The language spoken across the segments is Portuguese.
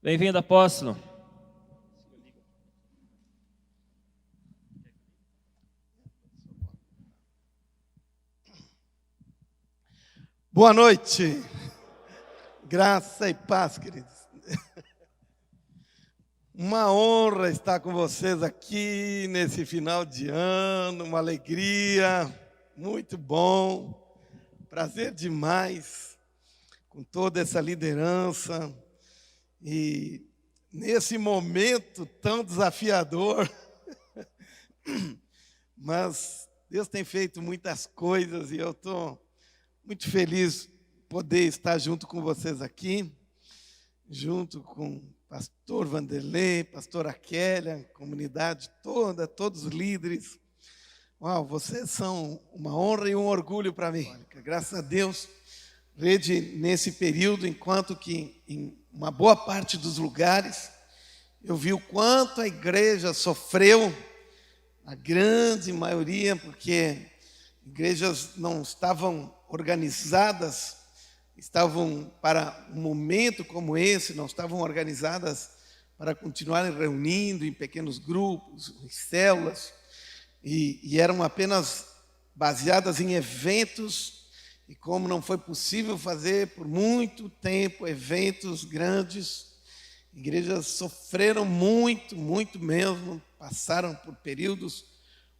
Bem-vindo, apóstolo. Boa noite, graça e paz, queridos. Uma honra estar com vocês aqui nesse final de ano, uma alegria, muito bom, prazer demais com toda essa liderança e nesse momento tão desafiador, mas Deus tem feito muitas coisas e eu estou muito feliz poder estar junto com vocês aqui, junto com o pastor Vanderlei, pastora Kélia, comunidade toda, todos os líderes. Uau, vocês são uma honra e um orgulho para mim. Graças a Deus, Rede, nesse período, enquanto que em uma boa parte dos lugares, eu vi o quanto a igreja sofreu, a grande maioria, porque igrejas não estavam organizadas, estavam para um momento como esse, não estavam organizadas para continuarem reunindo em pequenos grupos, em células, e eram apenas baseadas em eventos, e como não foi possível fazer por muito tempo eventos grandes, igrejas sofreram muito, muito mesmo, passaram por períodos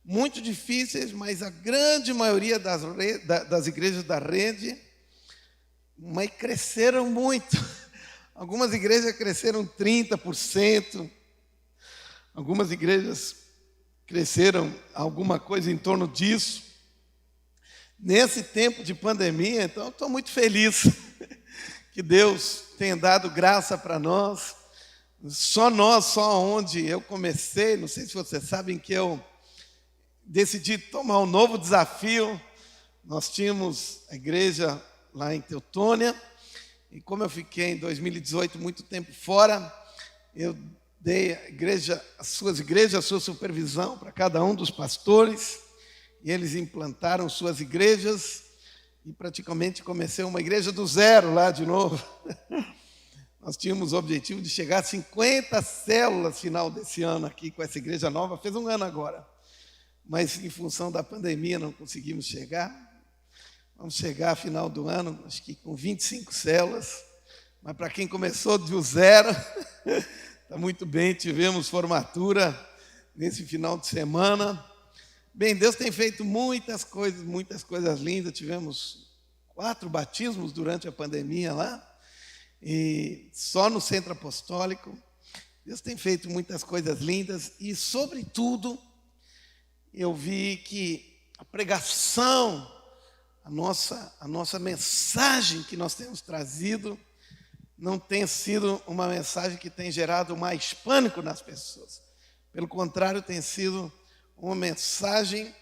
muito difíceis, mas a grande maioria das igrejas da rede mas cresceram muito. Algumas igrejas cresceram 30%, algumas igrejas cresceram alguma coisa em torno disso. Nesse tempo de pandemia, então, estou muito feliz que Deus tenha dado graça para nós. Só onde eu comecei, não sei se vocês sabem que eu decidi tomar um novo desafio. Nós tínhamos a igreja lá em Teutônia, e como eu fiquei em 2018 muito tempo fora, eu dei a sua supervisão para cada um dos pastores, e eles implantaram suas igrejas, e praticamente comecei uma igreja do zero lá de novo. Nós tínhamos o objetivo de chegar a 50 células final desse ano aqui com essa igreja nova, fez um ano agora, mas em função da pandemia não conseguimos chegar. Vamos chegar ao final do ano, acho que com 25 células, mas para quem começou do zero, está muito bem, tivemos formatura nesse final de semana. Bem, Deus tem feito muitas coisas lindas, tivemos 4 batismos durante a pandemia lá, e só no Centro Apostólico. Deus tem feito muitas coisas lindas e, sobretudo, eu vi que a pregação, a nossa mensagem que nós temos trazido não tem sido uma mensagem que tem gerado mais pânico nas pessoas. Pelo contrário, tem sido uma mensagem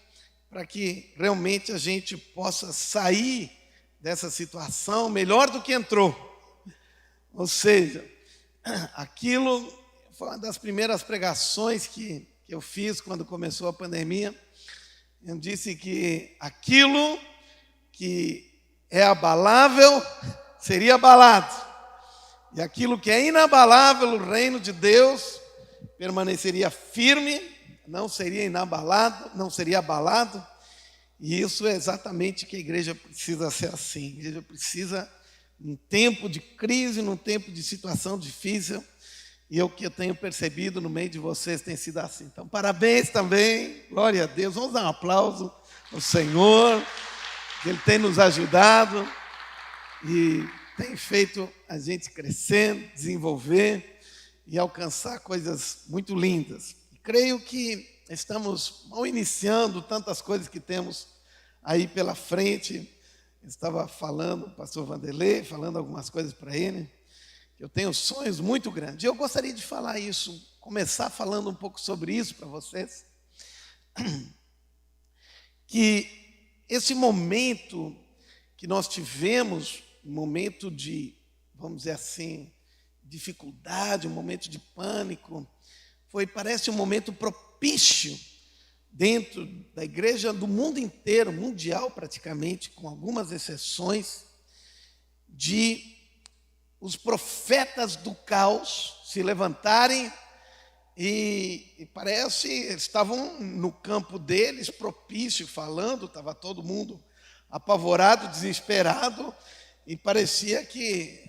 para que realmente a gente possa sair dessa situação melhor do que entrou. Ou seja, aquilo foi uma das primeiras pregações que eu fiz quando começou a pandemia. Eu disse que aquilo que é abalável seria abalado, e aquilo que é inabalável, o reino de Deus, permaneceria firme, não seria inabalado, não seria abalado. E isso é exatamente que a igreja precisa ser assim. A igreja precisa, num tempo de crise, num tempo de situação difícil, e o que eu tenho percebido no meio de vocês tem sido assim. Então, parabéns também, glória a Deus, vamos dar um aplauso ao Senhor. Ele tem nos ajudado e tem feito a gente crescer, desenvolver e alcançar coisas muito lindas. E creio que estamos mal iniciando tantas coisas que temos aí pela frente. Eu estava falando, o pastor Vanderlei, falando algumas coisas para ele, que eu tenho sonhos muito grandes. E eu gostaria de falar isso, começar falando um pouco sobre isso para vocês. Que esse momento que nós tivemos, um momento de, vamos dizer assim, dificuldade, um momento de pânico, parece um momento propício dentro da igreja do mundo inteiro, mundial praticamente, com algumas exceções, de os profetas do caos se levantarem e parece eles estavam no campo deles, propício, falando, estava todo mundo apavorado, desesperado, e parecia que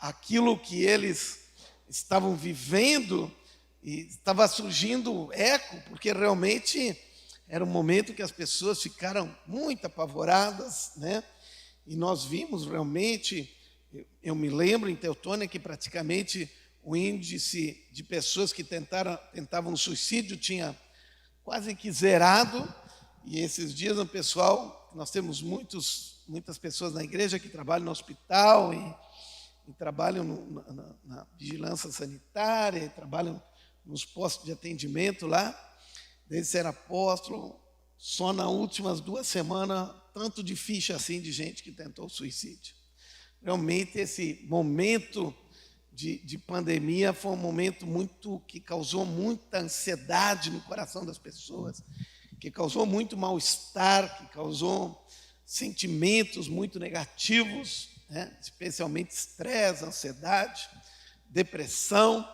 aquilo que eles estavam vivendo estava surgindo eco, porque realmente era um momento que as pessoas ficaram muito apavoradas, né? E nós vimos realmente, eu me lembro em Teutônia que praticamente o índice de pessoas que tentavam suicídio tinha quase que zerado. E esses dias o pessoal, nós temos muitas pessoas na igreja que trabalham no hospital e trabalham na vigilância sanitária, e trabalham nos postos de atendimento lá. Desde ser apóstolo, só nas últimas 2 semanas, tanto de ficha assim de gente que tentou suicídio. Realmente esse momento de pandemia foi um momento que causou muita ansiedade no coração das pessoas, que causou muito mal-estar, que causou sentimentos muito negativos, né? Especialmente estresse, ansiedade, depressão.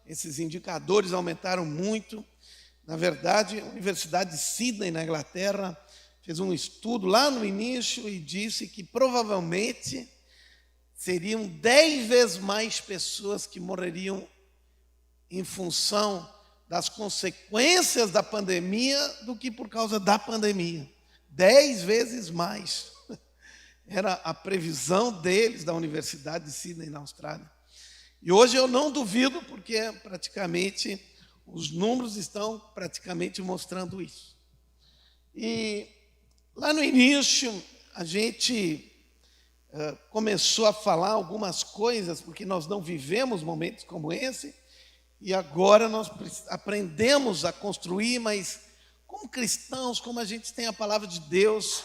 Esses indicadores aumentaram muito. Na verdade, a Universidade de Sydney, na Inglaterra, fez um estudo lá no início e disse que provavelmente seriam 10 vezes mais pessoas que morreriam em função das consequências da pandemia do que por causa da pandemia. 10 vezes mais. Era a previsão deles, da Universidade de Sydney, na Austrália. E hoje eu não duvido, porque praticamente os números estão praticamente mostrando isso. E lá no início, a gente começou a falar algumas coisas, porque nós não vivemos momentos como esse, e agora nós aprendemos a construir, mas como cristãos, como a gente tem a palavra de Deus,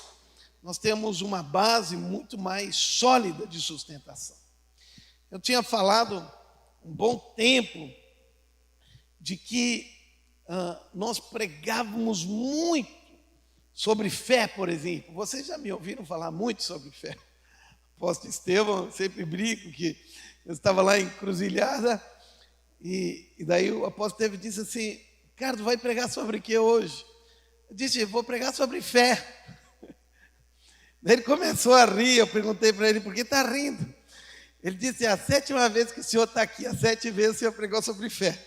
nós temos uma base muito mais sólida de sustentação. Eu tinha falado um bom tempo de que nós pregávamos muito sobre fé, por exemplo. Vocês já me ouviram falar muito sobre fé. O apóstolo Estevão, eu sempre brinco que eu estava lá em Cruzilhada e daí o apóstolo Estevão disse assim: Ricardo, vai pregar sobre o que hoje? Eu disse: vou pregar sobre fé. Daí ele começou a rir, eu perguntei para ele: por que está rindo? Ele disse: é a 7ª vez que o senhor está aqui, as 7 vezes o senhor pregou sobre fé.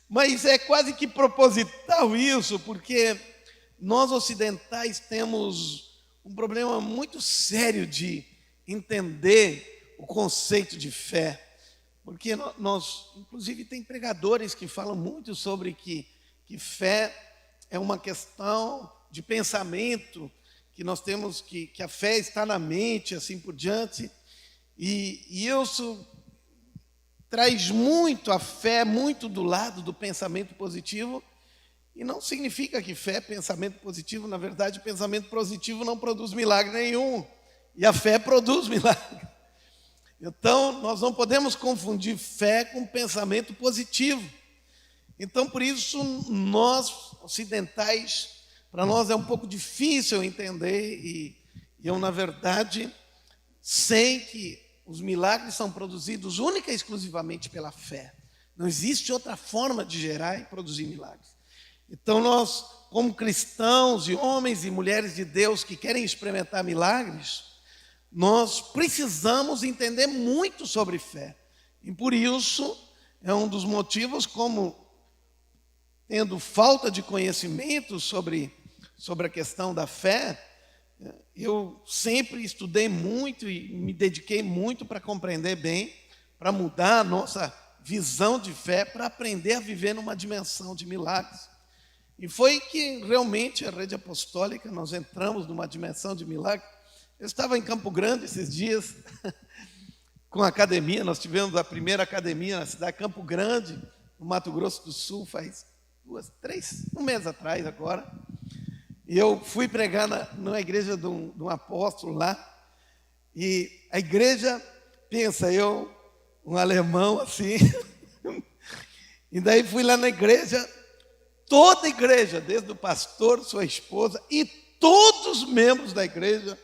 Mas é quase que proposital isso, porque nós ocidentais temos um problema muito sério de entender o conceito de fé. Porque nós, inclusive, tem pregadores que falam muito sobre que fé é uma questão de pensamento, que nós temos que a fé está na mente, assim por diante. E isso traz muito a fé, muito do lado do pensamento positivo, e não significa que fé é pensamento positivo. Na verdade, pensamento positivo não produz milagre nenhum, e a fé produz milagre. Então, nós não podemos confundir fé com pensamento positivo. Então, por isso, nós ocidentais, para nós é um pouco difícil entender, e eu, na verdade, sei que os milagres são produzidos única e exclusivamente pela fé. Não existe outra forma de gerar e produzir milagres. Então nós, como cristãos e homens e mulheres de Deus que querem experimentar milagres, nós precisamos entender muito sobre fé. E por isso é um dos motivos, como tendo falta de conhecimento sobre a questão da fé, eu sempre estudei muito e me dediquei muito para compreender bem, para mudar a nossa visão de fé, para aprender a viver numa dimensão de milagres. E foi que realmente a rede apostólica, nós entramos numa dimensão de milagres. Eu estava em Campo Grande esses dias, com a academia, nós tivemos a primeira academia na cidade de Campo Grande, no Mato Grosso do Sul, faz 1 mês atrás agora. E eu fui pregar na igreja de um apóstolo lá, e a igreja, pensa eu, um alemão assim, e daí fui lá na igreja, toda a igreja, desde o pastor, sua esposa, e todos os membros da igreja,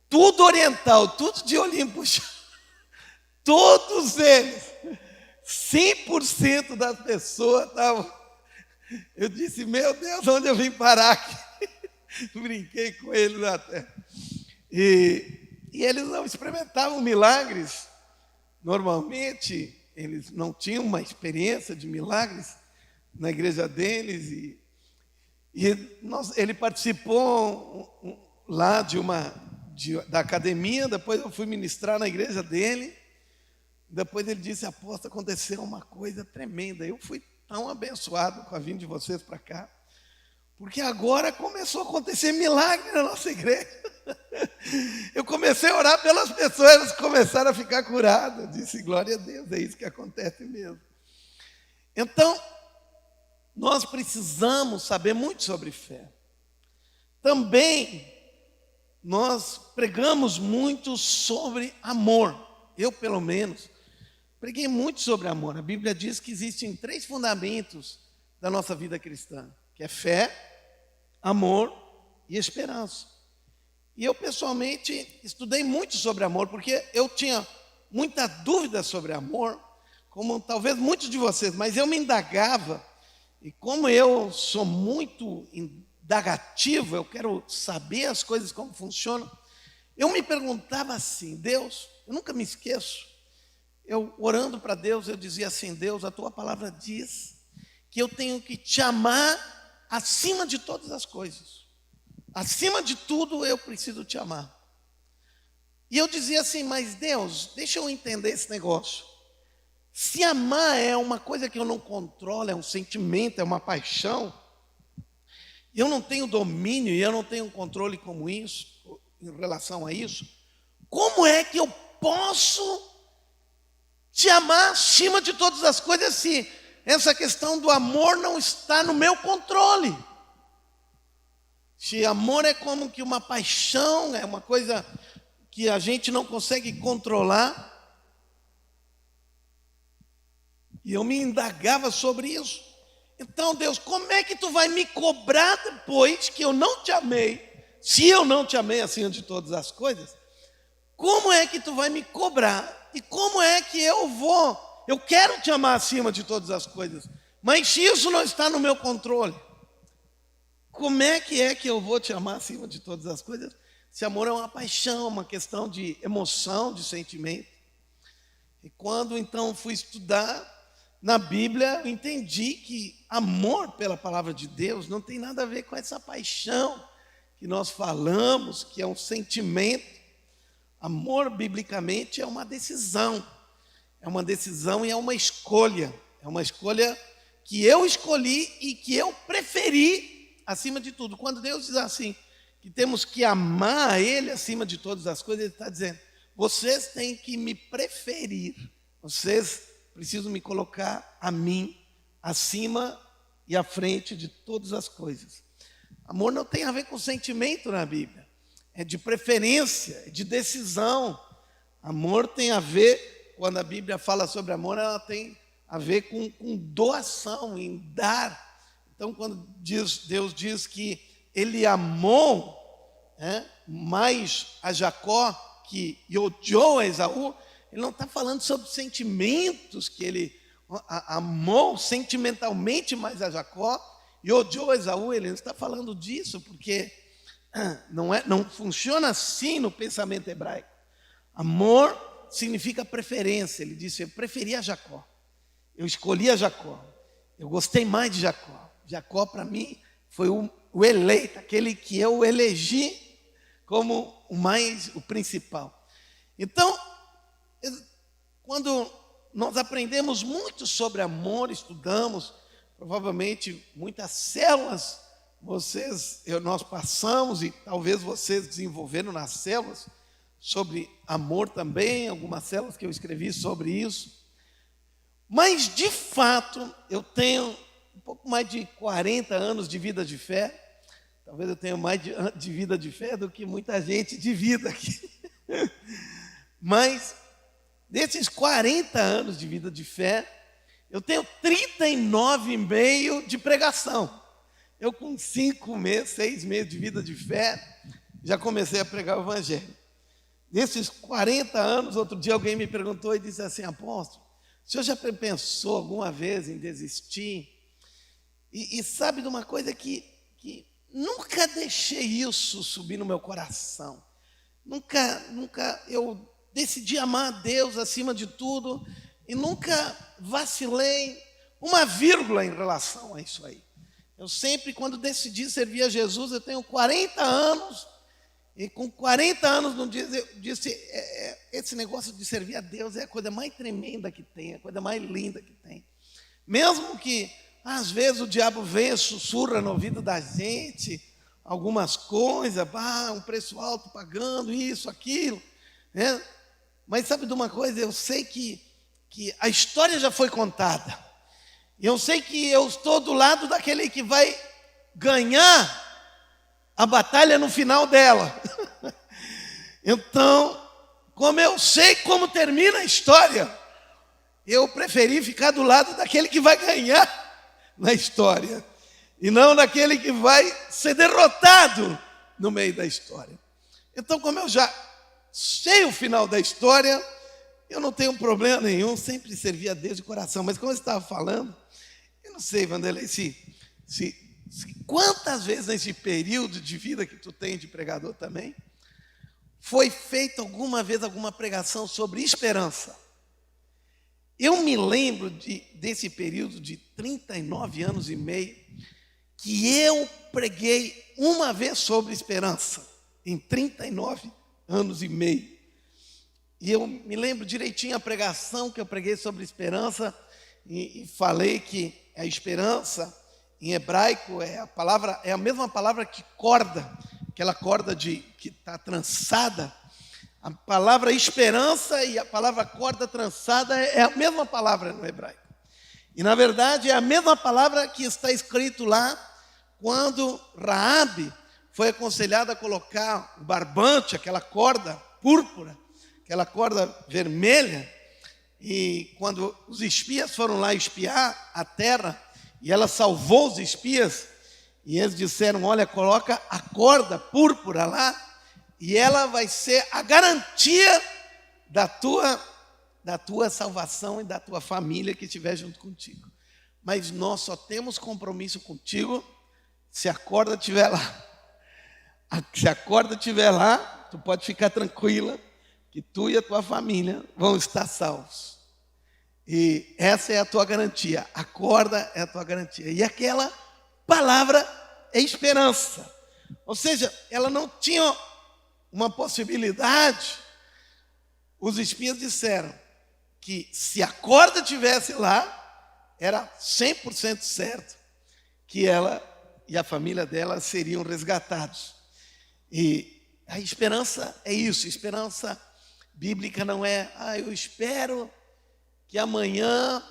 tudo oriental, tudo de olhinho puxado. Todos eles, 100% das pessoas estavam. Eu disse, meu Deus, onde eu vim parar aqui? Brinquei com eles até. E eles não experimentavam milagres. Normalmente, eles não tinham uma experiência de milagres na igreja deles. Ele participou lá da academia, depois eu fui ministrar na igreja dele. Depois ele disse, apóstolo, aconteceu uma coisa tremenda. Eu fui tão abençoado com a vinda de vocês para cá, porque agora começou a acontecer milagre na nossa igreja. Eu comecei a orar pelas pessoas, elas começaram a ficar curadas. Eu disse, glória a Deus, é isso que acontece mesmo. Então, nós precisamos saber muito sobre fé. Também, nós pregamos muito sobre amor. Eu, pelo menos, preguei muito sobre amor. A Bíblia diz que existem 3 fundamentos da nossa vida cristã, que é fé, amor e esperança. E eu, pessoalmente, estudei muito sobre amor, porque eu tinha muita dúvida sobre amor, como talvez muitos de vocês, mas eu me indagava, e como eu sou muito indagativo, eu quero saber as coisas como funcionam, eu me perguntava assim, Deus, eu nunca me esqueço, eu orando para Deus, eu dizia assim, Deus, a tua palavra diz que eu tenho que te amar acima de todas as coisas. Acima de tudo, eu preciso te amar. E eu dizia assim, mas Deus, deixa eu entender esse negócio. Se amar é uma coisa que eu não controlo, é um sentimento, é uma paixão, eu não tenho domínio e eu não tenho controle como isso, em relação a isso, como é que eu posso te amar acima de todas as coisas se essa questão do amor não está no meu controle? Se amor é como que uma paixão, é uma coisa que a gente não consegue controlar. E eu me indagava sobre isso. Então, Deus, como é que tu vai me cobrar depois que eu não te amei? Se eu não te amei acima de todas as coisas, como é que tu vai me cobrar? E como é que eu quero te amar acima de todas as coisas, mas se isso não está no meu controle, como é que eu vou te amar acima de todas as coisas? Se amor é uma paixão, uma questão de emoção, de sentimento. E quando então fui estudar na Bíblia, eu entendi que amor pela palavra de Deus não tem nada a ver com essa paixão que nós falamos, que é um sentimento. Amor, biblicamente, é uma decisão. É uma decisão e é uma escolha. É uma escolha que eu escolhi e que eu preferi acima de tudo. Quando Deus diz assim, que temos que amar a Ele acima de todas as coisas, Ele está dizendo, vocês têm que me preferir. Vocês precisam me colocar a mim acima e à frente de todas as coisas. Amor não tem a ver com sentimento na Bíblia. É de preferência, é de decisão. Amor tem a ver, quando a Bíblia fala sobre amor, ela tem a ver com doação, em dar. Então, quando Deus diz que Ele amou mais a Jacó que odiou a Esaú, Ele não está falando sobre sentimentos, que Ele amou sentimentalmente mais a Jacó e odiou a Esaú. Ele não está falando disso, porque não funciona assim no pensamento hebraico. Amor significa preferência. Ele disse, eu preferi a Jacó, eu escolhi a Jacó, eu gostei mais de Jacó. Jacó, para mim, foi o eleito, aquele que eu elegi como o principal. Então, quando nós aprendemos muito sobre amor, estudamos, provavelmente muitas células nós passamos, e talvez vocês desenvolveram nas células, sobre amor também, algumas células que eu escrevi sobre isso. Mas, de fato, eu tenho um pouco mais de 40 anos de vida de fé. Talvez eu tenha mais de vida de fé do que muita gente de vida aqui. Mas, desses 40 anos de vida de fé, eu tenho 39,5 de pregação. Eu com 6 meses de vida de fé, já comecei a pregar o Evangelho. Nesses 40 anos, outro dia alguém me perguntou e disse assim: apóstolo, o senhor já pensou alguma vez em desistir? E sabe de uma coisa que nunca deixei isso subir no meu coração. Nunca eu decidi amar a Deus acima de tudo e nunca vacilei uma vírgula em relação a isso aí. Eu sempre, quando decidi servir a Jesus, eu tenho 40 anos, e com 40 anos não disse esse negócio de servir a Deus é a coisa mais tremenda que tem, a coisa mais linda que tem. Mesmo que às vezes o diabo venha, sussurra no ouvido da gente algumas coisas, um preço alto pagando, isso, aquilo, né? Mas sabe de uma coisa? Eu sei que a história já foi contada. E eu sei que eu estou do lado daquele que vai ganhar a batalha no final dela. Então, como eu sei como termina a história, eu preferi ficar do lado daquele que vai ganhar na história, e não daquele que vai ser derrotado no meio da história. Então, como eu já sei o final da história, eu não tenho problema nenhum, sempre servi a Deus de coração. Mas como eu estava falando, eu não sei, Vanderlei, quantas vezes nesse período de vida que tu tem de pregador também, foi feita alguma vez alguma pregação sobre esperança? Eu me lembro desse período de 39 anos e meio, que eu preguei uma vez sobre esperança, em 39 anos e meio. E eu me lembro direitinho a pregação que eu preguei sobre esperança, e falei que a esperança, em hebraico, é a mesma palavra que corda, aquela corda que está trançada. A palavra esperança e a palavra corda trançada é a mesma palavra no hebraico. E na verdade é a mesma palavra que está escrito lá quando Raabe foi aconselhada a colocar o barbante, aquela corda púrpura, aquela corda vermelha, e quando os espias foram lá espiar a terra, e ela salvou os espias, e eles disseram: olha, coloca a corda púrpura lá, e ela vai ser a garantia da tua salvação e da tua família que estiver junto contigo. Mas nós só temos compromisso contigo se a corda estiver lá. Se a corda estiver lá, tu pode ficar tranquila que tu e a tua família vão estar salvos. E essa é a tua garantia. A corda é a tua garantia. E aquela palavra é esperança. Ou seja, ela não tinha uma possibilidade. Os espias disseram que se a corda estivesse lá, era 100% certo que ela e a família dela seriam resgatados. E a esperança é isso. Esperança bíblica não é: eu espero que amanhã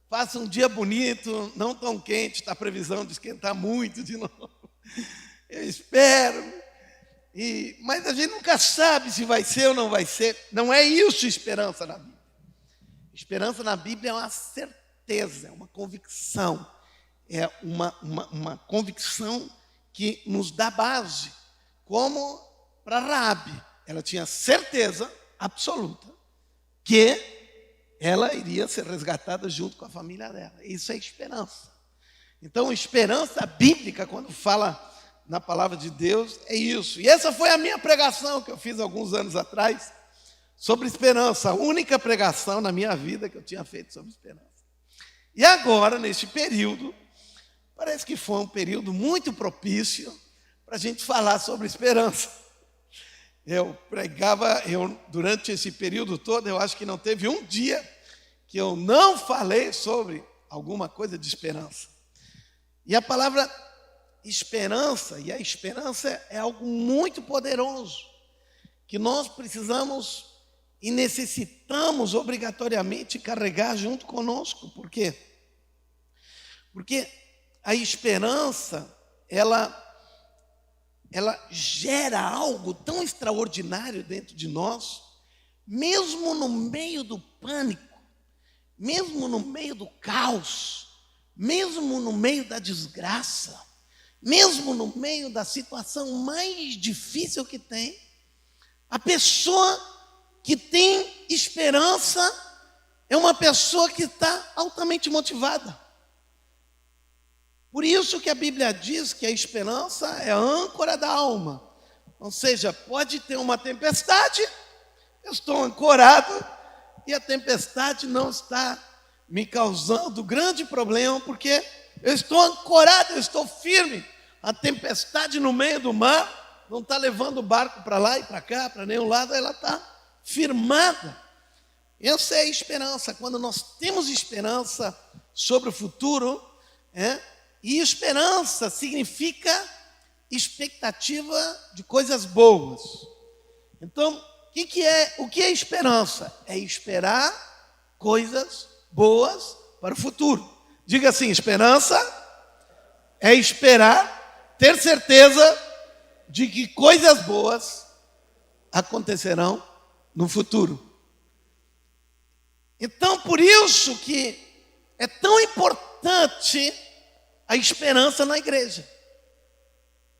faça um dia bonito, não tão quente, está a previsão de esquentar muito de novo. Eu espero. Mas a gente nunca sabe se vai ser ou não vai ser. Não é isso esperança na Bíblia. Esperança na Bíblia é uma certeza, é uma convicção. É uma convicção que nos dá base. Como para Raabe, ela tinha certeza absoluta que ela iria ser resgatada junto com a família dela. Isso é esperança. Então, esperança bíblica, quando fala na palavra de Deus, é isso. E essa foi a minha pregação que eu fiz alguns anos atrás sobre esperança. A única pregação na minha vida que eu tinha feito sobre esperança. E agora, neste período, parece que foi um período muito propício para a gente falar sobre esperança. Eu pregava, durante esse período todo, eu acho que não teve um dia que eu não falei sobre alguma coisa de esperança. E a palavra esperança, e a esperança é algo muito poderoso, que nós precisamos e necessitamos obrigatoriamente carregar junto conosco. Por quê? Porque a esperança, ela gera algo tão extraordinário dentro de nós, mesmo no meio do pânico, mesmo no meio do caos, mesmo no meio da desgraça, mesmo no meio da situação mais difícil que tem, A pessoa que tem esperança é uma pessoa que está altamente motivada. Por isso que a Bíblia diz que a esperança é a âncora da alma. Ou seja, pode ter uma tempestade, eu estou ancorado e a tempestade não está me causando grande problema, porque eu estou ancorado, eu estou firme. A tempestade no meio do mar não está levando o barco para lá e para cá, para nenhum lado, ela está firmada. Essa é a esperança. Quando nós temos esperança sobre o futuro, e esperança significa expectativa de coisas boas. Então, o que é esperança? É esperar coisas boas para o futuro. Diga assim: esperança é esperar, ter certeza de que coisas boas acontecerão no futuro. Então, por isso que é tão importante a esperança na igreja.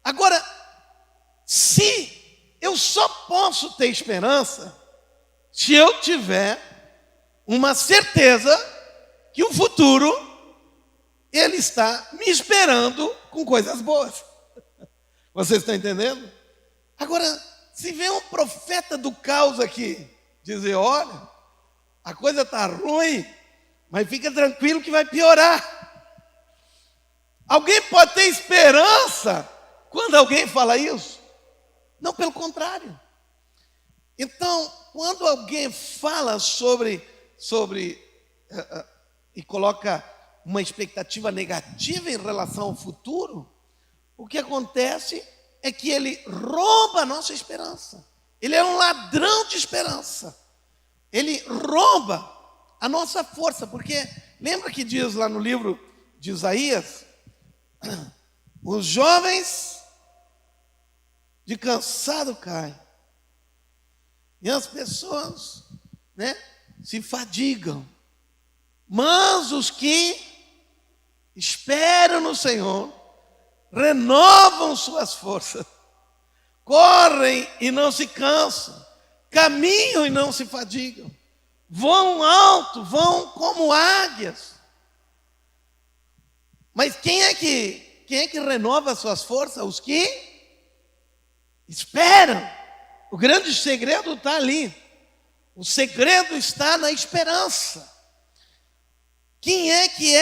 Agora, se eu só posso ter esperança se eu tiver uma certeza que o futuro ele está me esperando com coisas boas. Vocês estão entendendo? Agora, se vem um profeta do caos aqui dizer: olha, a coisa está ruim, mas fica tranquilo que vai piorar. Alguém pode ter esperança quando alguém fala isso? Não, pelo contrário. Então, quando alguém fala e coloca uma expectativa negativa em relação ao futuro, o que acontece é que ele rouba a nossa esperança. Ele é um ladrão de esperança. Ele rouba a nossa força, porque lembra que diz lá no livro de Isaías: os jovens de cansado caem, e as pessoas, se fadigam, mas os que esperam no Senhor renovam suas forças, correm e não se cansam, caminham e não se fadigam, voam alto, vão como águias. Mas quem é que renova suas forças? Os que esperam. O grande segredo está ali. O segredo está na esperança. Quem é que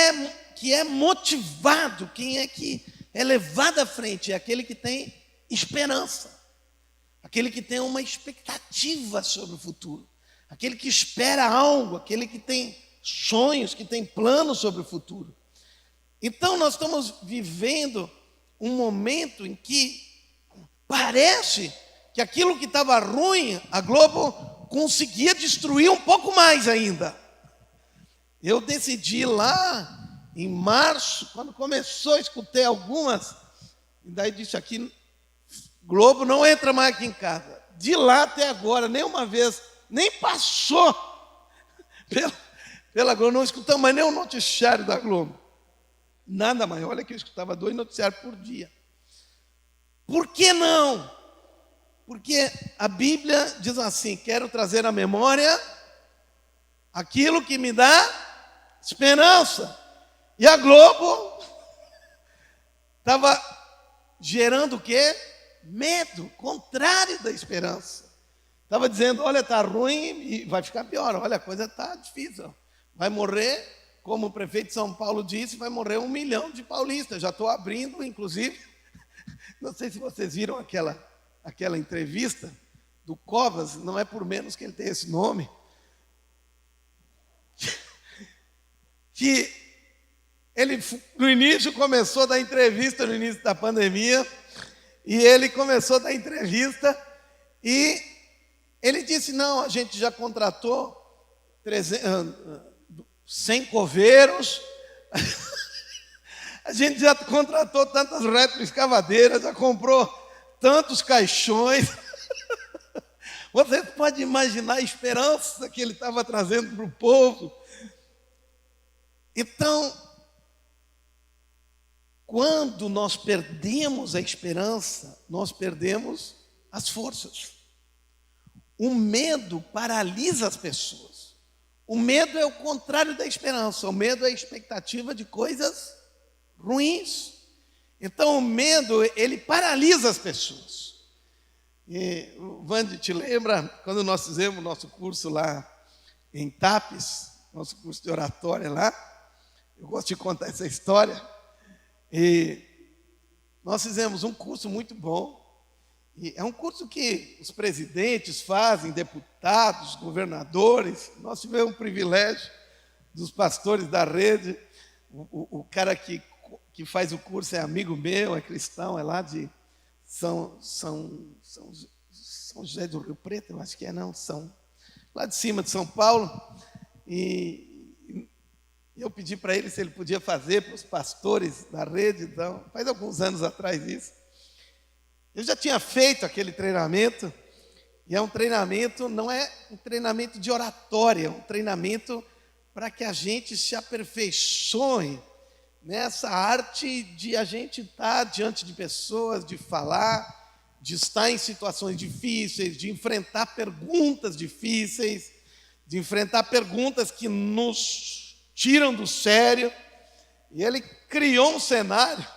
é motivado? Quem é que é levado à frente? É aquele que tem esperança. Aquele que tem uma expectativa sobre o futuro. Aquele que espera algo. Aquele que tem sonhos, que tem planos sobre o futuro. Então nós estamos vivendo um momento em que parece que aquilo que estava ruim, a Globo conseguia destruir um pouco mais ainda. Eu decidi lá em março, quando começou, escutei algumas, e daí disse aqui: Globo não entra mais aqui em casa. De lá até agora, nenhuma vez, nem passou pela Globo, não escutamos mais nenhum noticiário da Globo. Nada mais. Olha que eu escutava 2 noticiários por dia. Por que não? Porque a Bíblia diz assim: quero trazer à memória aquilo que me dá esperança. E a Globo estava gerando o quê? Medo, contrário da esperança. Estava dizendo: olha, está ruim e vai ficar pior. Olha, a coisa está difícil. Vai morrer, como o prefeito de São Paulo disse, vai morrer 1 milhão de paulistas. Já estou abrindo, inclusive, não sei se vocês viram aquela entrevista do Covas, não é por menos que ele tem esse nome, que ele no início começou a dar entrevista, no início da pandemia, e ele começou a dar entrevista, e ele disse: não, a gente já contratou 100 coveiros, a gente já contratou tantas retroescavadeiras, já comprou tantos caixões. Você pode imaginar a esperança que ele estava trazendo para o povo. Então, quando nós perdemos a esperança, nós perdemos as forças. o medo paralisa as pessoas. O medo é o contrário da esperança. O medo é a expectativa de coisas ruins. Então, o medo, ele paralisa as pessoas. E o Vande, te lembra quando nós fizemos nosso curso lá em Tapes, nosso curso de oratória lá? Eu gosto de contar essa história. E nós fizemos um curso muito bom. E é um curso que os presidentes fazem, deputados, governadores. Nós tivemos o privilégio dos pastores da rede. O cara que faz o curso é amigo meu, é cristão, é lá de São José do Rio Preto, eu acho que é, não, lá de cima de São Paulo. E eu pedi para ele se ele podia fazer para os pastores da rede, então, faz alguns anos atrás isso. Eu já tinha feito aquele treinamento, e é um treinamento, não é um treinamento de oratória, é um treinamento para que a gente se aperfeiçoe nessa arte de a gente estar diante de pessoas, de falar, de estar em situações difíceis, de enfrentar perguntas difíceis, de enfrentar perguntas que nos tiram do sério. E ele criou um cenário,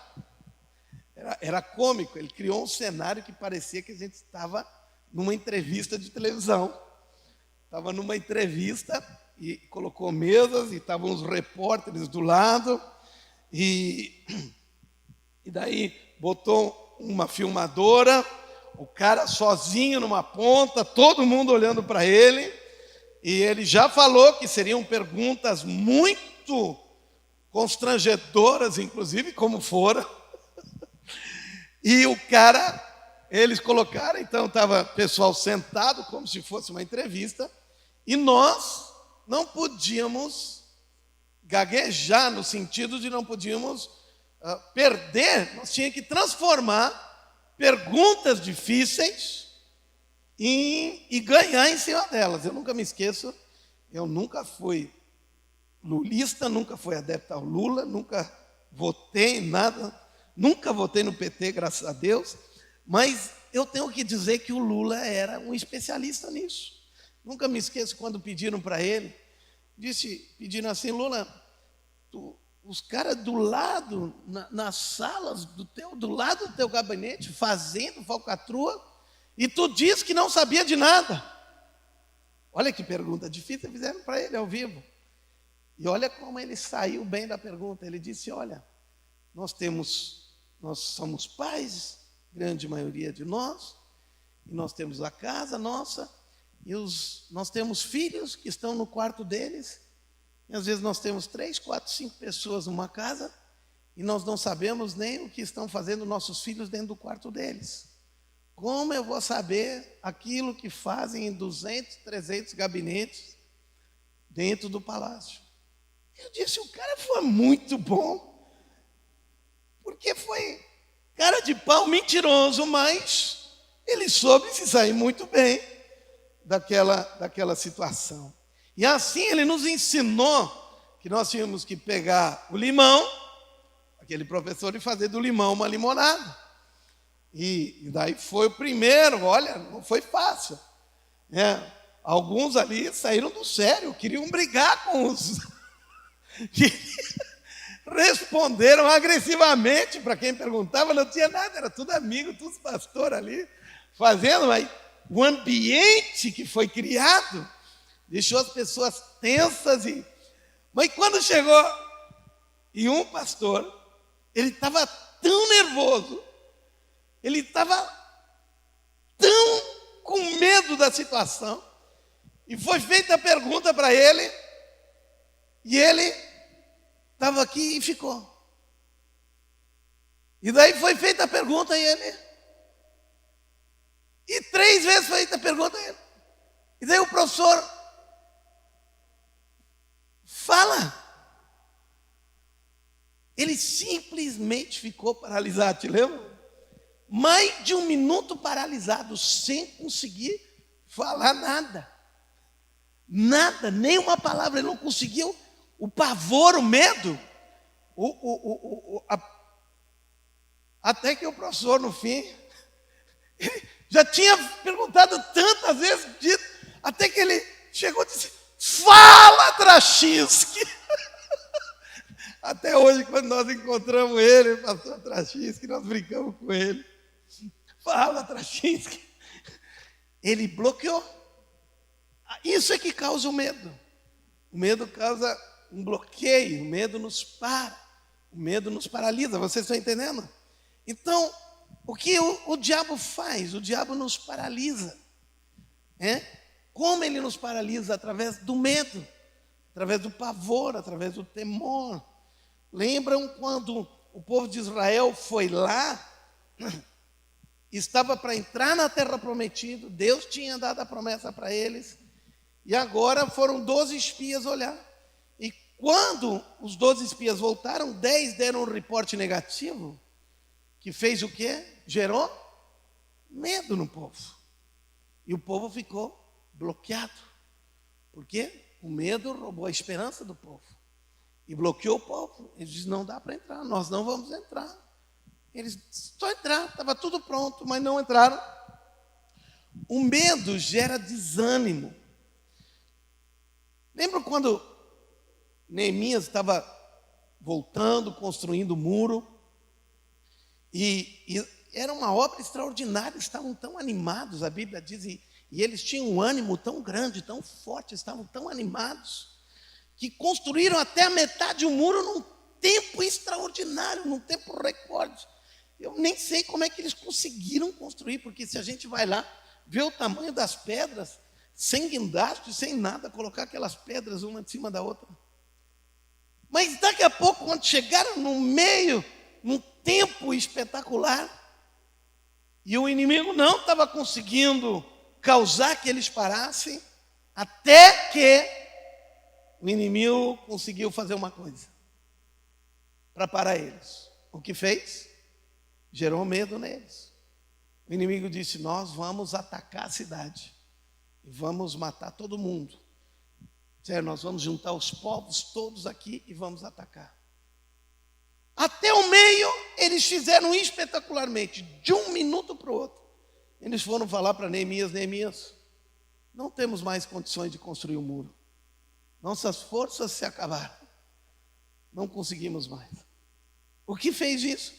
era cômico, ele criou um cenário que parecia que a gente estava numa entrevista de televisão. Estava numa entrevista e colocou mesas e estavam os repórteres do lado. E daí botou uma filmadora, o cara sozinho numa ponta, todo mundo olhando para ele. E ele já falou que seriam perguntas muito constrangedoras, inclusive, como foram. E o cara, eles colocaram, então estava pessoal sentado, como se fosse uma entrevista, e nós não podíamos gaguejar, no sentido de não podíamos perder, nós tínhamos que transformar perguntas difíceis e ganhar em cima delas. Eu nunca me esqueço, eu nunca fui lulista, nunca fui adepto ao Lula, nunca votei em nada, nunca votei no PT, graças a Deus, mas eu tenho que dizer que o Lula era um especialista nisso. Nunca me esqueço quando pediram para ele, pediram assim: Lula, os caras do lado, nas salas do lado do teu gabinete, fazendo falcatrua, e tu diz que não sabia de nada. Olha que pergunta difícil fizeram para ele ao vivo. E olha como ele saiu bem da pergunta. Ele disse: olha, nós somos pais, grande maioria de nós, e nós temos a casa nossa, e nós temos filhos que estão no quarto deles, e às vezes nós temos 3, 4, 5 pessoas numa casa, e nós não sabemos nem o que estão fazendo nossos filhos dentro do quarto deles. Como eu vou saber aquilo que fazem em 200, 300 gabinetes dentro do palácio? Eu disse: o cara foi muito bom, porque foi cara de pau mentiroso, mas ele soube se sair muito bem daquela situação. E assim ele nos ensinou que nós tínhamos que pegar o limão, aquele professor, e fazer do limão uma limonada. E daí foi o primeiro, olha, não foi fácil. Alguns ali saíram do sério, queriam brigar com os... responderam agressivamente para quem perguntava, não tinha nada, era tudo amigo, todos pastores ali, fazendo, mas o ambiente que foi criado deixou as pessoas tensas. Mas quando chegou, e um pastor, ele estava tão nervoso, ele estava tão com medo da situação, e foi feita a pergunta para ele, e ele estava aqui e ficou. E daí foi feita a pergunta a ele, e 3 vezes foi feita a pergunta a ele. E daí o professor fala. Ele simplesmente ficou paralisado, te lembra? Mais de 1 minuto paralisado, sem conseguir falar nada. Nada, nem uma palavra, ele não conseguiu. O pavor, o medo. Até que o professor, no fim, Já tinha perguntado tantas vezes, até que ele chegou e disse: fala, Trachinski! Até hoje, quando nós encontramos ele, pastor Trachinski, nós brincamos com ele. Fala, Trachinski! Ele bloqueou. Isso é que causa o medo. O medo causa um bloqueio, o medo nos para, o medo nos paralisa. Vocês estão entendendo? Então, o que o diabo faz? O diabo nos paralisa. Como ele nos paralisa? Através do medo, através do pavor, através do temor. Lembram quando o povo de Israel foi lá, estava para entrar na terra prometida, Deus tinha dado a promessa para eles, e agora foram 12 espias olhar. E quando os 12 espias voltaram, 10 deram um reporte negativo, que fez o quê? Gerou medo no povo. E o povo ficou bloqueado. Por quê? O medo roubou a esperança do povo. E bloqueou o povo. Eles disseram: não dá para entrar, nós não vamos entrar. Eles só entraram, estava tudo pronto, mas não entraram. O medo gera desânimo. Lembra quando Neemias estava voltando, construindo o muro? E era uma obra extraordinária, estavam tão animados, a Bíblia diz, e eles tinham um ânimo tão grande, tão forte, estavam tão animados, que construíram até a metade do muro num tempo extraordinário, num tempo recorde. Eu nem sei como é que eles conseguiram construir, porque se a gente vai lá, vê o tamanho das pedras, sem guindaste, sem nada, colocar aquelas pedras uma em cima da outra. Mas daqui a pouco, quando chegaram no meio, num tempo espetacular, e o inimigo não estava conseguindo causar que eles parassem, até que o inimigo conseguiu fazer uma coisa para parar eles. O que fez? Gerou medo neles. O inimigo disse: nós vamos atacar a cidade e vamos matar todo mundo. Sério, nós vamos juntar os povos todos aqui e vamos atacar. Até o meio, eles fizeram espetacularmente, de um minuto para o outro. Eles foram falar para Neemias: Neemias, não temos mais condições de construir o muro. Nossas forças se acabaram. Não conseguimos mais. O que fez isso?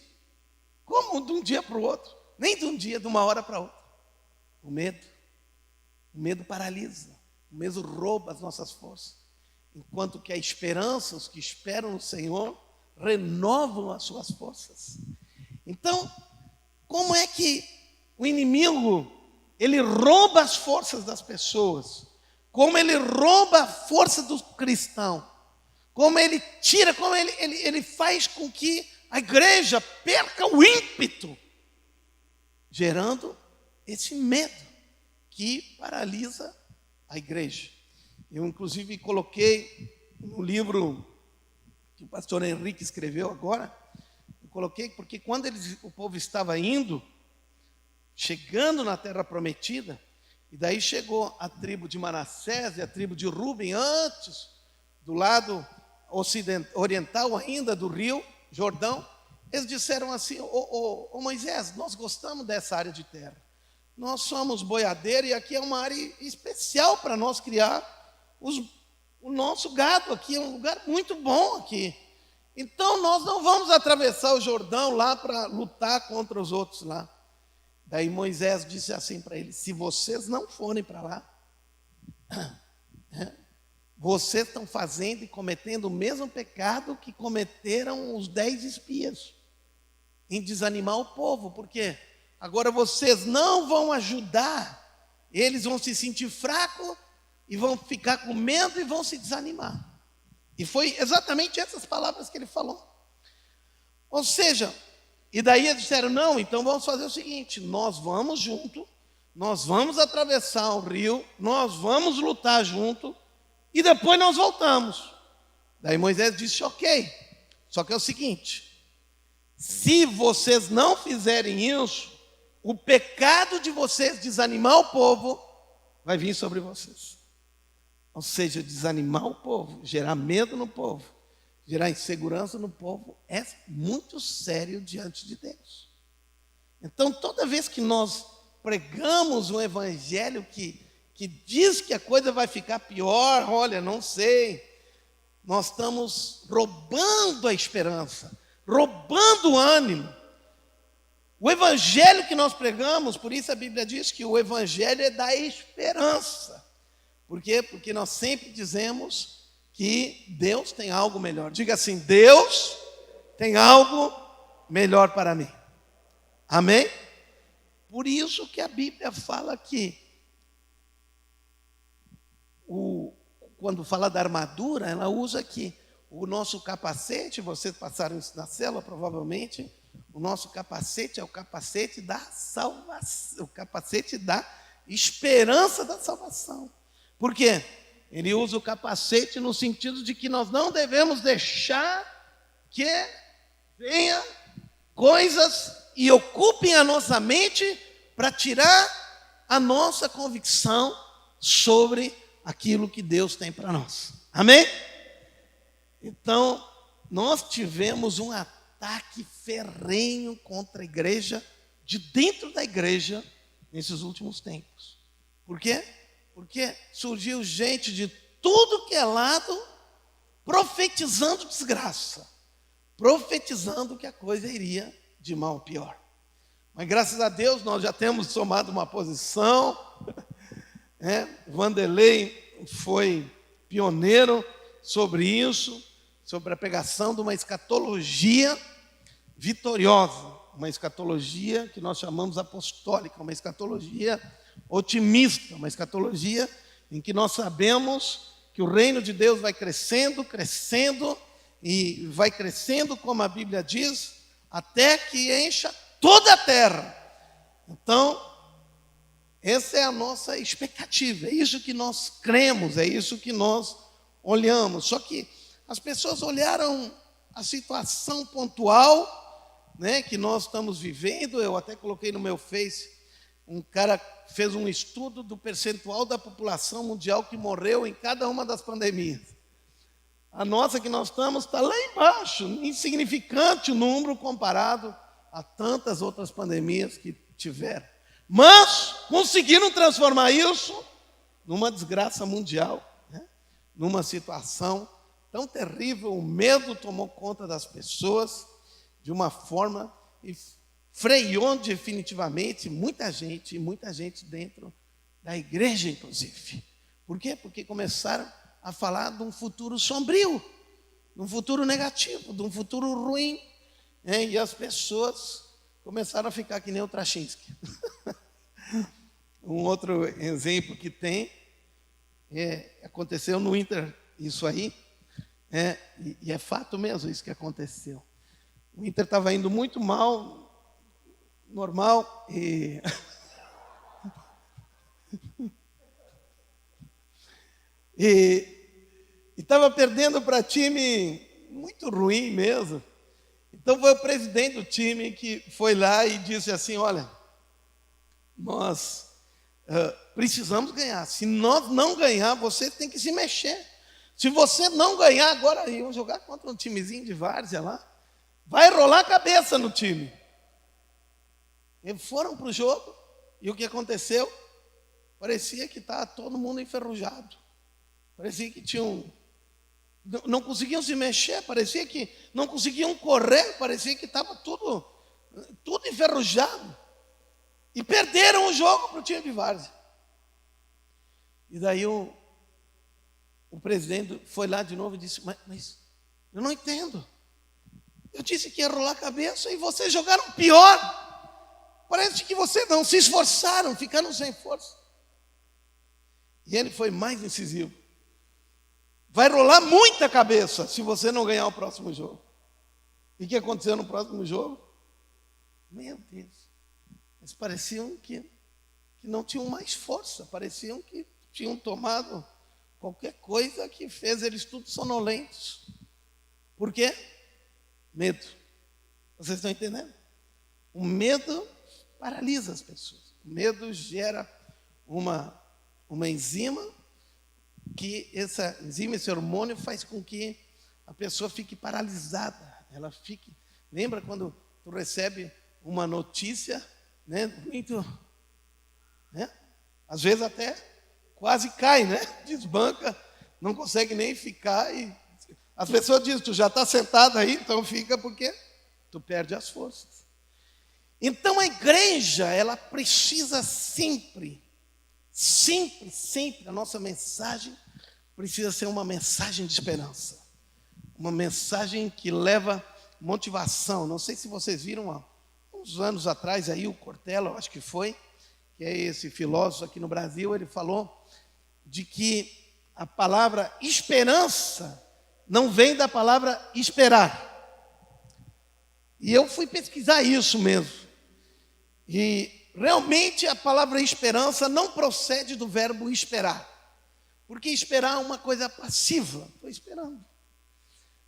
Como de um dia para o outro? Nem de um dia, de uma hora para outra. O medo. O medo paralisa. O medo rouba as nossas forças. Enquanto que a esperança, os que esperam no Senhor, renovam as suas forças. Então, como é que o inimigo, ele rouba as forças das pessoas? Como ele rouba a força do cristão? Como ele tira, como ele faz com que a igreja perca o ímpeto, gerando esse medo que paralisa a igreja. Eu, inclusive, coloquei no livro que o pastor Henrique escreveu agora, eu coloquei porque quando o povo estava chegando na terra prometida, e daí chegou a tribo de Manassés e a tribo de Ruben, antes, do lado oriental ainda do rio Jordão, eles disseram assim: ô Moisés, nós gostamos dessa área de terra, nós somos boiadeiros e aqui é uma área especial para nós criar o nosso gado, aqui é um lugar muito bom aqui, então nós não vamos atravessar o Jordão lá para lutar contra os outros lá. Daí Moisés disse assim para eles: se vocês não forem para lá, vocês estão fazendo e cometendo o mesmo pecado que cometeram os 10 espias, em desanimar o povo, porque agora vocês não vão ajudar, eles vão se sentir fracos e vão ficar com medo e vão se desanimar. E foi exatamente essas palavras que ele falou. Ou seja, e daí eles disseram: não, então vamos fazer o seguinte, nós vamos junto, nós vamos atravessar o rio, nós vamos lutar junto, e depois nós voltamos. Daí Moisés disse: ok, só que é o seguinte, se vocês não fizerem isso, o pecado de vocês desanimar o povo vai vir sobre vocês. Ou seja, desanimar o povo, gerar medo no povo, gerar insegurança no povo, é muito sério diante de Deus. Então, toda vez que nós pregamos um evangelho que diz que a coisa vai ficar pior, olha, não sei. Nós estamos roubando a esperança, roubando o ânimo. O evangelho que nós pregamos, por isso a Bíblia diz que o evangelho é da esperança. Por quê? Porque nós sempre dizemos que Deus tem algo melhor. Diga assim: Deus tem algo melhor para mim. Amém? Por isso que a Bíblia fala que quando fala da armadura, ela usa aqui o nosso capacete. Vocês passaram isso na célula, provavelmente. O nosso capacete é o capacete da salvação, o capacete da esperança da salvação. Por quê? Ele usa o capacete no sentido de que nós não devemos deixar que venha coisas e ocupem a nossa mente para tirar a nossa convicção sobre aquilo que Deus tem para nós. Amém? Então, nós tivemos um ataque ferrenho contra a igreja, de dentro da igreja, nesses últimos tempos. Por quê? Porque surgiu gente de tudo que é lado, profetizando desgraça, profetizando que a coisa iria de mal a pior. Mas graças a Deus nós já temos tomado uma posição. Vanderlei foi pioneiro sobre isso, sobre a pregação de uma escatologia vitoriosa, uma escatologia que nós chamamos apostólica, uma escatologia otimista, uma escatologia em que nós sabemos que o reino de Deus vai crescendo, crescendo, e vai crescendo, como a Bíblia diz, até que encha toda a terra. Então, essa é a nossa expectativa, é isso que nós cremos, é isso que nós olhamos. Só que as pessoas olharam a situação pontual, que nós estamos vivendo. Eu até coloquei no meu Face, um cara fez um estudo do percentual da população mundial que morreu em cada uma das pandemias. A nossa que nós estamos está lá embaixo, insignificante o número comparado a tantas outras pandemias que tiveram. Mas conseguiram transformar isso numa desgraça mundial, numa situação tão terrível. O medo tomou conta das pessoas de uma forma e freou definitivamente muita gente dentro da igreja, inclusive. Por quê? Porque começaram a falar de um futuro sombrio, de um futuro negativo, de um futuro ruim, e as pessoas começaram a ficar que nem o Trachinski. Um outro exemplo que tem, aconteceu no Inter, isso aí, e é fato mesmo isso que aconteceu. O Inter estava indo muito mal, normal, e estava perdendo para time muito ruim mesmo. Então foi o presidente do time que foi lá e disse assim: olha, nós precisamos ganhar. Se nós não ganhar, você tem que se mexer. Se você não ganhar agora, iam jogar contra um timezinho de várzea lá, vai rolar a cabeça no time. Eles foram para o jogo, e o que aconteceu? Parecia que estava todo mundo enferrujado. Parecia que não conseguiam se mexer, parecia que não conseguiam correr, parecia que estava tudo enferrujado. E perderam o jogo para o time de várzea. E daí o presidente foi lá de novo e disse: mas eu não entendo. Eu disse que ia rolar a cabeça e vocês jogaram pior. Parece que vocês não se esforçaram, ficaram sem força. E ele foi mais incisivo: vai rolar muita cabeça se você não ganhar o próximo jogo. E o que aconteceu no próximo jogo? Meu Deus, eles pareciam que não tinham mais força, pareciam que tinham tomado qualquer coisa que fez eles tudo sonolentos. Por quê? Medo. Vocês estão entendendo? O medo paralisa as pessoas. O medo gera uma enzima, que essa enzima, esse hormônio faz com que a pessoa fique paralisada. Ela fique. Lembra quando tu recebe uma notícia, muito né? Às vezes até quase cai, né? Desbanca, não consegue nem ficar. E as pessoas dizem, tu já está sentado aí, então fica porque tu perde as forças. Então a igreja, ela precisa sempre, a nossa mensagem precisa ser uma mensagem de esperança. Uma mensagem que leva motivação. Não sei se vocês viram há uns anos atrás aí, o Cortella, eu acho que foi, que é esse filósofo aqui no Brasil, ele falou de que a palavra esperança não vem da palavra esperar. E eu fui pesquisar isso mesmo. E realmente a palavra esperança não procede do verbo esperar. Porque esperar é uma coisa passiva. Estou esperando.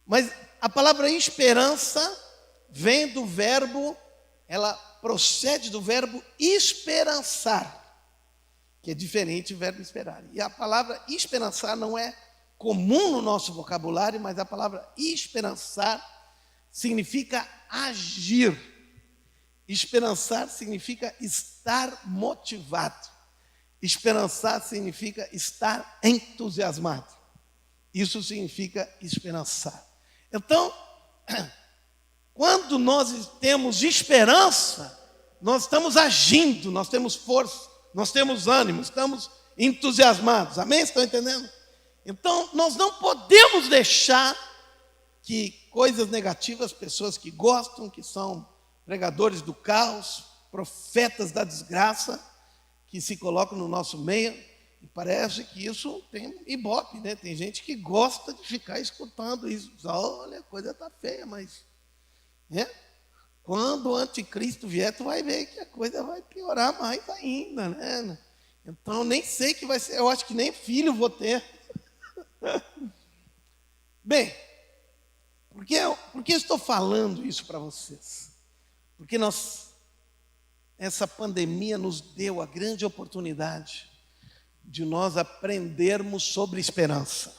Mas a palavra esperança vem do verbo, ela procede do verbo esperançar, que é diferente do verbo esperar. E a palavra esperançar não é comum no nosso vocabulário, mas a palavra esperançar significa agir. Esperançar significa estar motivado. Esperançar significa estar entusiasmado. Isso significa esperançar. Então, quando nós temos esperança, nós estamos agindo, nós temos força, nós temos ânimo, estamos entusiasmados. Amém? Estão entendendo? Então, nós não podemos deixar que coisas negativas, pessoas que gostam, que são pregadores do caos, profetas da desgraça, que se colocam no nosso meio, e parece que isso tem ibope, né? Tem gente que gosta de ficar escutando isso. Olha, a coisa está feia, mas né? Quando o anticristo vier, tu vai ver que a coisa vai piorar mais ainda, né? Então, nem sei que vai ser, eu acho que nem filho vou ter. Bem, por que eu estou falando isso para vocês? Porque essa pandemia nos deu a grande oportunidade de nós aprendermos sobre esperança,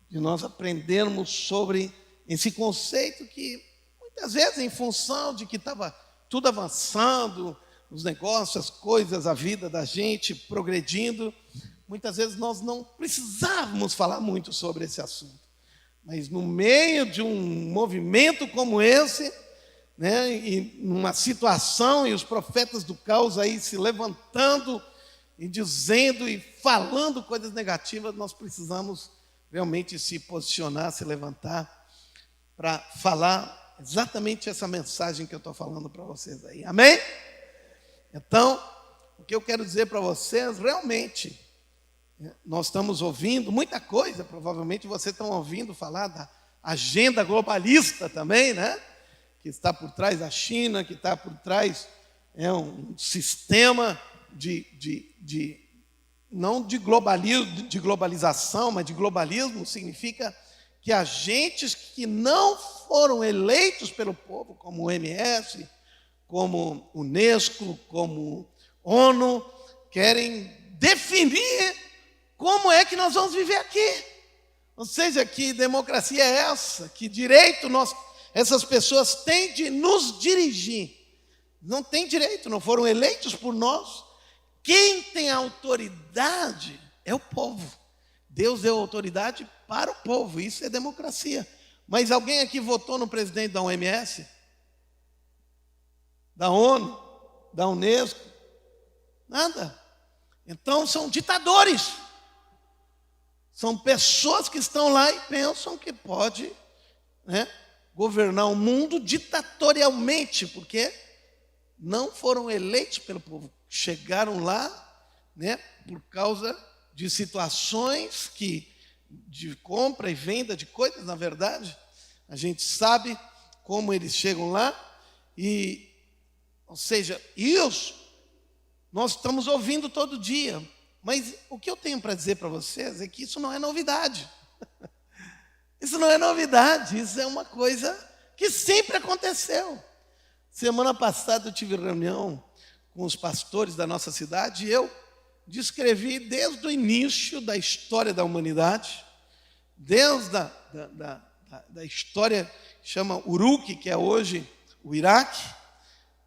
de nós aprendermos sobre esse conceito que, muitas vezes, em função de que estava tudo avançando, os negócios, as coisas, a vida da gente progredindo, muitas vezes nós não precisávamos falar muito sobre esse assunto. Mas no meio de um movimento como esse, né, e numa situação, e os profetas do caos aí se levantando e dizendo e falando coisas negativas, nós precisamos realmente se posicionar, se levantar para falar exatamente essa mensagem que eu estou falando para vocês aí. Amém? Então, o que eu quero dizer para vocês, realmente, nós estamos ouvindo muita coisa, provavelmente vocês estão ouvindo falar da agenda globalista também, né? Que está por trás da China, que está por trás um sistema não de globalização, mas de globalismo. Significa que agentes que não foram eleitos pelo povo, como o OMS, como Unesco, como ONU, querem definir como é que nós vamos viver aqui. Ou seja, que democracia é essa? Que direito essas pessoas têm de nos dirigir? Não têm direito, não foram eleitos por nós. Quem tem autoridade é o povo. Deus deu autoridade para o povo, isso é democracia. Mas alguém aqui votou no presidente da OMS? Da ONU? Da Unesco? Nada. Então são ditadores. São pessoas que estão lá e pensam que pode, né, governar o mundo ditatorialmente, porque não foram eleitos pelo povo. Chegaram lá, né, por causa de situações de compra e venda de coisas, na verdade. A gente sabe como eles chegam lá. Ou seja, isso nós estamos ouvindo todo dia. Mas o que eu tenho para dizer para vocês é que isso não é novidade. Isso não é novidade, isso é uma coisa que sempre aconteceu. Semana passada eu tive reunião com os pastores da nossa cidade e eu descrevi desde o início da história da humanidade, desde da história que chama Uruk, que é hoje o Iraque,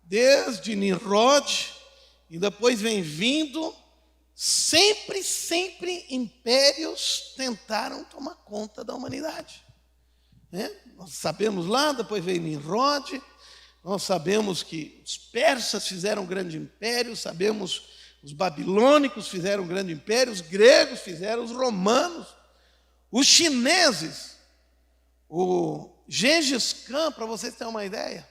desde Nimrod, e depois vem vindo, sempre impérios tentaram tomar conta da humanidade. Nós sabemos lá, depois veio Nimrod, nós sabemos que os persas fizeram um grande império, sabemos os babilônicos fizeram um grande império, os gregos fizeram, os romanos, os chineses, o Gengis Khan, para vocês terem uma ideia,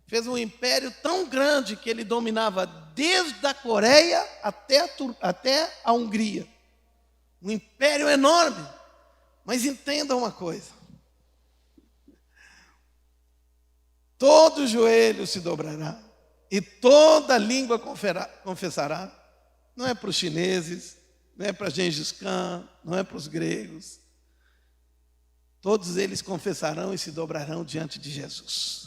fez um império tão grande que ele dominava desde a Coreia até a Hungria. Um império enorme. Mas entenda uma coisa. Todo joelho se dobrará e toda língua confessará. Não é para os chineses, não é para Gengis Khan, não é para os gregos. Todos eles confessarão e se dobrarão diante de Jesus.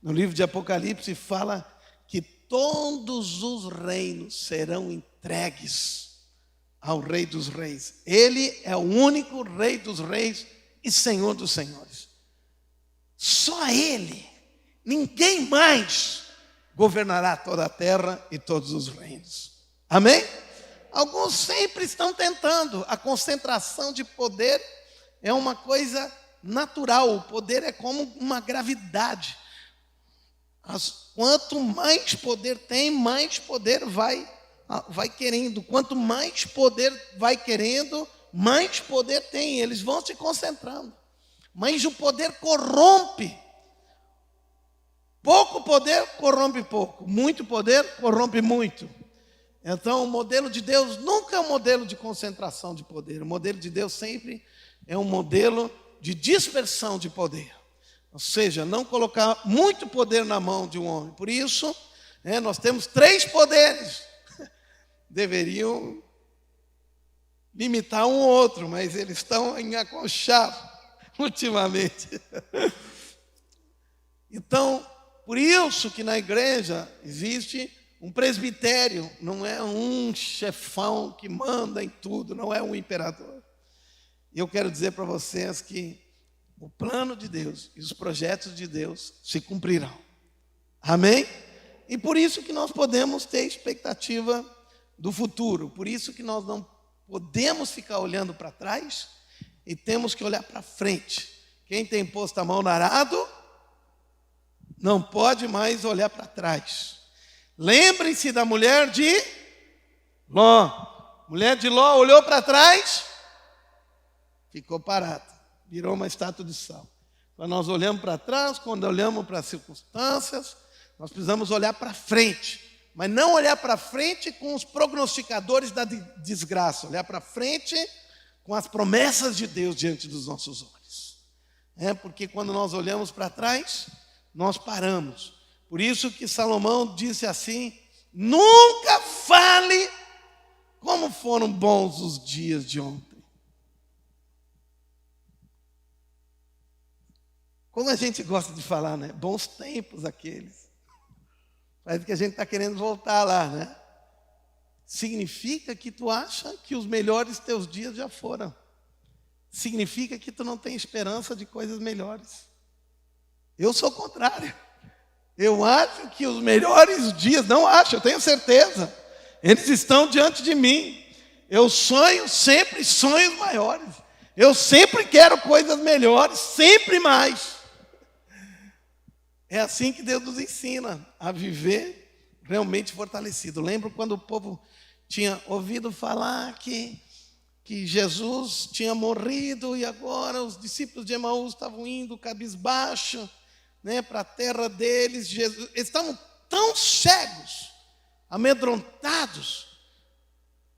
No livro de Apocalipse fala que todos os reinos serão entregues ao Rei dos Reis. Ele é o único Rei dos Reis e Senhor dos Senhores. Só Ele, ninguém mais governará toda a terra e todos os reinos. Amém? Alguns sempre estão tentando. A concentração de poder é uma coisa natural. O poder é como uma gravidade. Quanto mais poder tem, mais poder vai querendo. Quanto mais poder vai querendo, mais poder tem. Eles vão se concentrando. Mas o poder corrompe. Pouco poder corrompe pouco. Muito poder corrompe muito. Então, o modelo de Deus nunca é um modelo de concentração de poder. O modelo de Deus sempre é um modelo de dispersão de poder. Ou seja, não colocar muito poder na mão de um homem. Por isso, nós temos 3 poderes. Deveriam limitar um ou outro, mas eles estão em aconchavo ultimamente. Então, por isso que na igreja existe um presbitério, não é um chefão que manda em tudo, não é um imperador. E eu quero dizer para vocês que o plano de Deus e os projetos de Deus se cumprirão. Amém? E por isso que nós podemos ter expectativa do futuro. Por isso que nós não podemos ficar olhando para trás e temos que olhar para frente. Quem tem posto a mão no arado não pode mais olhar para trás. Lembrem-se da mulher de Ló. Mulher de Ló olhou para trás, ficou parada, virou uma estátua de sal. Quando nós olhamos para trás, quando olhamos para as circunstâncias, nós precisamos olhar para frente. Mas não olhar para frente com os prognosticadores da desgraça. Olhar para frente com as promessas de Deus diante dos nossos olhos. Porque quando nós olhamos para trás, nós paramos. Por isso que Salomão disse assim: nunca fale como foram bons os dias de ontem. Como a gente gosta de falar, né? Bons tempos aqueles. Parece que a gente está querendo voltar lá, né? Significa que tu acha que os melhores teus dias já foram. Significa que tu não tem esperança de coisas melhores. Eu sou o contrário. Eu acho que os melhores dias, não acho, eu tenho certeza, eles estão diante de mim. Eu sonho sempre sonhos maiores. Eu sempre quero coisas melhores, sempre mais. É assim que Deus nos ensina a viver realmente fortalecido. Lembro quando o povo tinha ouvido falar que Jesus tinha morrido e agora os discípulos de Emaús estavam indo cabisbaixo, para a terra deles. Eles estavam tão cegos, amedrontados,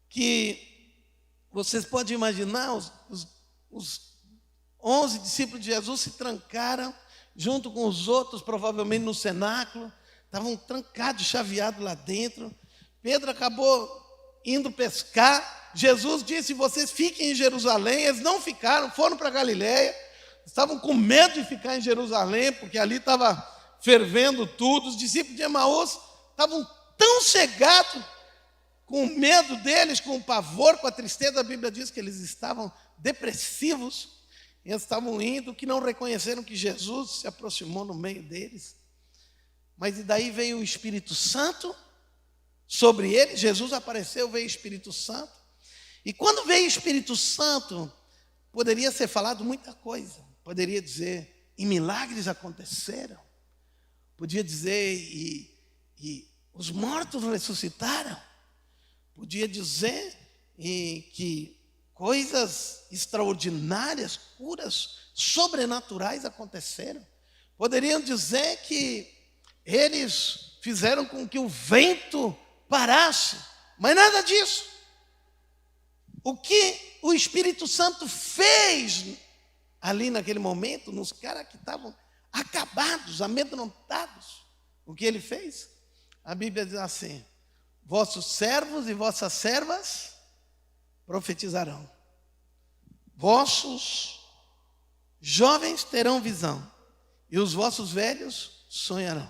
que vocês podem imaginar, os 11 discípulos de Jesus se trancaram junto com os outros, provavelmente no cenáculo, estavam trancados, chaveados lá dentro. Pedro acabou indo pescar. Jesus disse: vocês fiquem em Jerusalém. Eles não ficaram, foram para Galiléia. Estavam com medo de ficar em Jerusalém, porque ali estava fervendo tudo. Os discípulos de Emaús estavam tão cegados, com o medo deles, com o pavor, com a tristeza. A Bíblia diz que eles estavam depressivos. Eles estavam indo, que não reconheceram que Jesus se aproximou no meio deles. Mas e daí veio o Espírito Santo sobre ele. Jesus apareceu, veio Espírito Santo. E quando veio Espírito Santo, poderia ser falado muita coisa. Poderia dizer, e milagres aconteceram. Podia dizer, e os mortos ressuscitaram. Podia dizer que coisas extraordinárias, curas sobrenaturais aconteceram. Poderiam dizer que eles fizeram com que o vento parasse, mas nada disso. O que o Espírito Santo fez ali naquele momento, nos caras que estavam acabados, amedrontados, o que ele fez? A Bíblia diz assim: vossos servos e vossas servas profetizarão, vossos jovens terão visão, e os vossos velhos sonharão.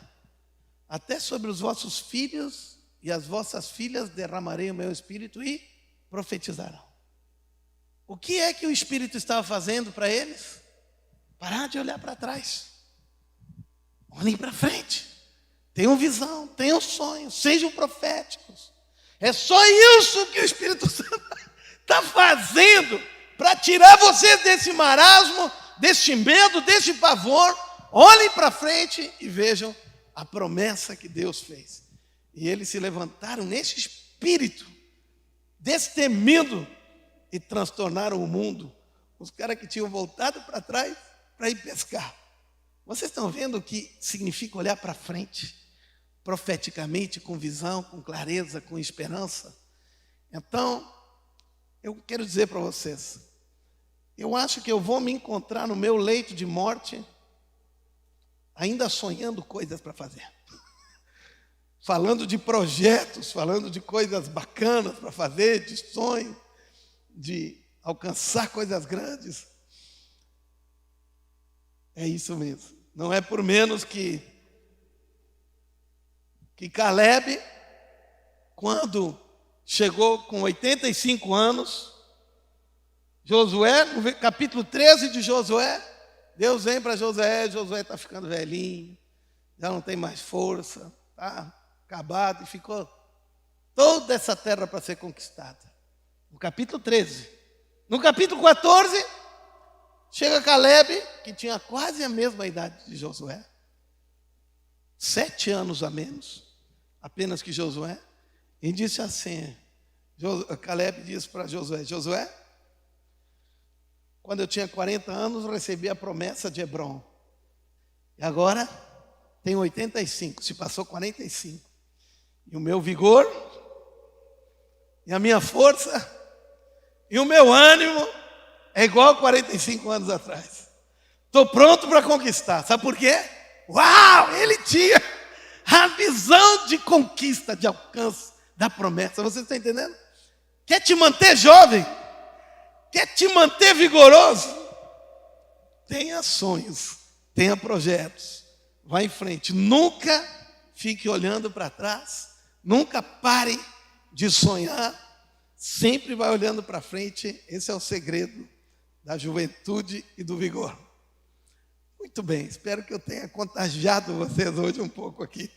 Até sobre os vossos filhos e as vossas filhas derramarei o meu espírito e profetizarão. O que é que o Espírito estava fazendo para eles? Parar de olhar para trás. Olhem para frente. Tenham visão, tenham sonhos, sejam proféticos. É só isso que o Espírito Santo está fazendo para tirar vocês desse marasmo, desse medo, desse pavor. Olhem para frente e vejam a promessa que Deus fez. E eles se levantaram nesse espírito, destemido, e transtornaram o mundo. Os caras que tinham voltado para trás para ir pescar. Vocês estão vendo o que significa olhar para frente, profeticamente, com visão, com clareza, com esperança? Então, eu quero dizer para vocês, eu acho que eu vou me encontrar no meu leito de morte, ainda sonhando coisas para fazer. Falando de projetos, falando de coisas bacanas para fazer, de sonho, de alcançar coisas grandes. É isso mesmo. Não é por menos que Caleb, quando chegou com 85 anos, Josué, no capítulo 13 de Josué, Deus vem para Josué, Josué está ficando velhinho, já não tem mais força, está acabado, e ficou toda essa terra para ser conquistada. No capítulo 13. No capítulo 14, chega Caleb, que tinha quase a mesma idade de Josué, 7 anos a menos, apenas que Josué, e disse assim, Caleb disse para Josué, Josué, quando eu tinha 40 anos, recebi a promessa de Hebrom, e agora tenho 85, se passou 45, e o meu vigor, e a minha força, e o meu ânimo é igual a 45 anos atrás. Estou pronto para conquistar. Sabe por quê? Uau! Ele tinha a visão de conquista, de alcance da promessa. Você está entendendo? Quer te manter jovem? Quer te manter vigoroso? Tenha sonhos, tenha projetos. Vá em frente. Nunca fique olhando para trás. Nunca pare de sonhar. Sempre vai olhando para frente. Esse é o segredo da juventude e do vigor. Muito bem, espero que eu tenha contagiado vocês hoje um pouco aqui.